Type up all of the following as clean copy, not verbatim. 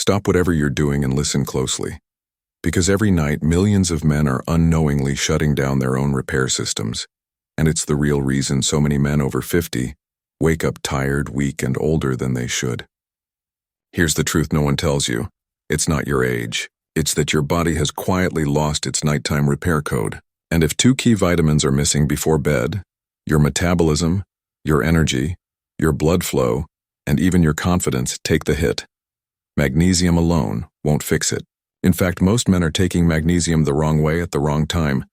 Stop whatever you're doing and listen closely. Because every night, millions of men are unknowingly shutting down their own repair systems. And it's the real reason so many men over 50 wake up tired, weak, and older than they should. Here's the truth no one tells you. It's not your age. It's that your body has quietly lost its nighttime repair code. And if 2 key vitamins are missing before bed, your metabolism, your energy, your blood flow, and even your confidence take the hit. Magnesium alone won't fix it. In fact, most men are taking magnesium the wrong way at the wrong time,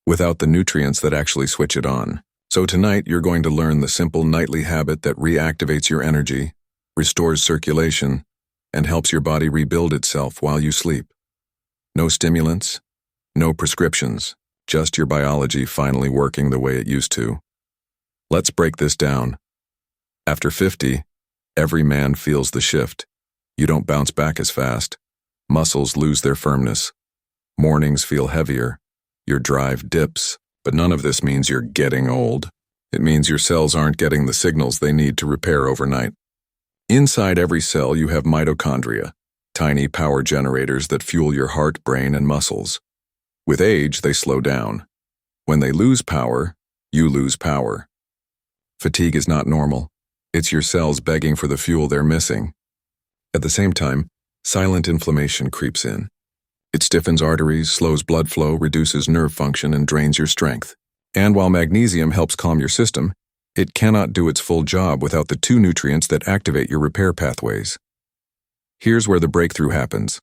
without the nutrients that actually switch it on. So tonight, you're going to learn the simple nightly habit that reactivates your energy, restores circulation, and helps your body rebuild itself while you sleep. No stimulants, no prescriptions, just your biology finally working the way it used to. Let's break this down. After 50, every man feels the shift. You don't bounce back as fast. Muscles lose their firmness. Mornings feel heavier. Your drive dips. But none of this means you're getting old. It means your cells aren't getting the signals they need to repair overnight. Inside every cell, you have mitochondria, tiny power generators that fuel your heart, brain, and muscles. With age, they slow down. When they lose power, you lose power. Fatigue is not normal. It's your cells begging for the fuel they're missing. At the same time, silent inflammation creeps in. It stiffens arteries, slows blood flow, reduces nerve function, and drains your strength. And while magnesium helps calm your system, it cannot do its full job without the 2 nutrients that activate your repair pathways. Here's where the breakthrough happens: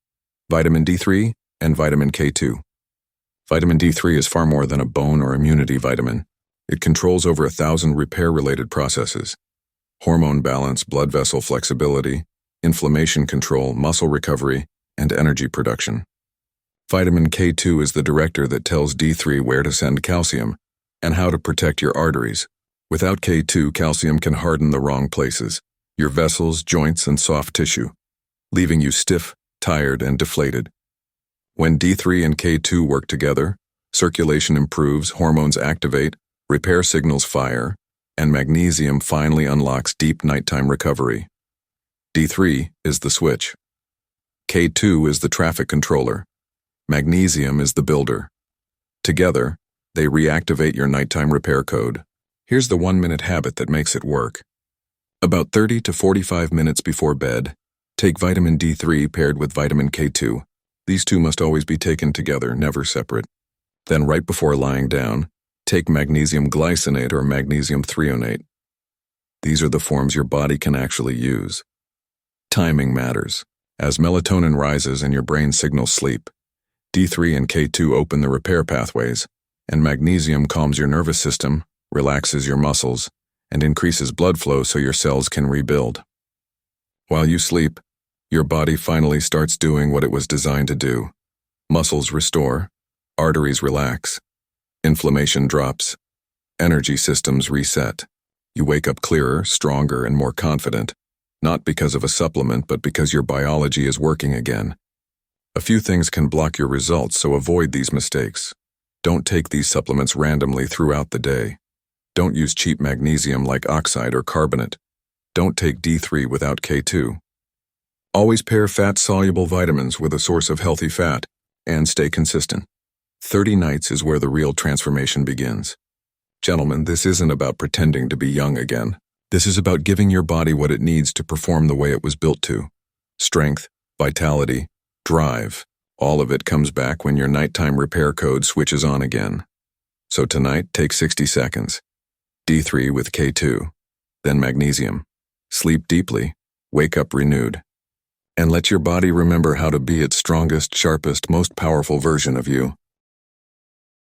vitamin D3 and vitamin K2. Vitamin D3 is far more than a bone or immunity vitamin. It controls over 1,000 repair-related processes: hormone balance, blood vessel flexibility, inflammation control, muscle recovery, and energy production. Vitamin K2 is the director that tells D3 where to send calcium and how to protect your arteries. Without K2, calcium can harden the wrong places, your vessels, joints, and soft tissue, leaving you stiff, tired, and deflated. When D3 and K2 work together, circulation improves, hormones activate, repair signals fire, and magnesium finally unlocks deep nighttime recovery. D3 is the switch. K2 is the traffic controller. Magnesium is the builder. Together, they reactivate your nighttime repair code. Here's the 1-minute habit that makes it work. About 30 to 45 minutes before bed, take vitamin D3 paired with vitamin K2. These 2 must always be taken together, never separate. Then right before lying down, take magnesium glycinate or magnesium threonate. These are the forms your body can actually use. Timing matters. As melatonin rises and your brain signals sleep, D3 and K2 open the repair pathways, and magnesium calms your nervous system, relaxes your muscles, and increases blood flow so your cells can rebuild. While you sleep, your body finally starts doing what it was designed to do. Muscles restore, arteries relax, inflammation drops, energy systems reset. You wake up clearer, stronger, and more confident, not because of a supplement, but because your biology is working again. A few things can block your results, so avoid these mistakes. Don't take these supplements randomly throughout the day. Don't use cheap magnesium like oxide or carbonate. Don't take D3 without K2. Always pair fat-soluble vitamins with a source of healthy fat, and stay consistent. 30 nights is where the real transformation begins. Gentlemen, this isn't about pretending to be young again. This is about giving your body what it needs to perform the way it was built to. Strength, vitality, drive, all of it comes back when your nighttime repair code switches on again. So tonight, take 60 seconds. D3 with K2, then magnesium. Sleep deeply, wake up renewed, and let your body remember how to be its strongest, sharpest, most powerful version of you.